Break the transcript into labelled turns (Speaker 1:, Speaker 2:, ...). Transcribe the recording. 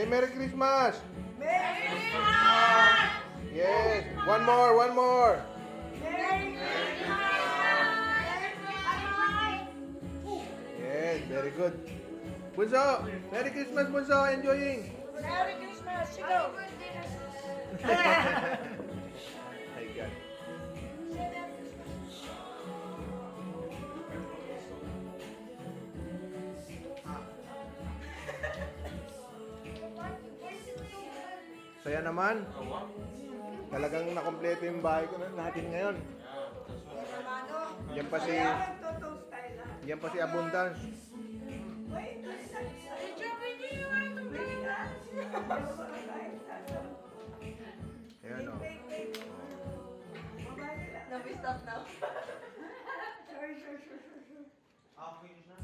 Speaker 1: Say Merry Christmas!
Speaker 2: Merry Christmas!
Speaker 1: Yes! One more, one more!
Speaker 2: Merry Christmas!
Speaker 1: Yes, very good. Bunso! Merry Christmas, Bunso! Enjoying!
Speaker 2: Merry Christmas! Sigaw!
Speaker 1: My God. Saya naman. Talagang nakompleto yung bahay ko natin ngayon. Yan pa si Abundance. Ayan o.
Speaker 2: No, we stop now. Sorry.
Speaker 3: Ah, finish na.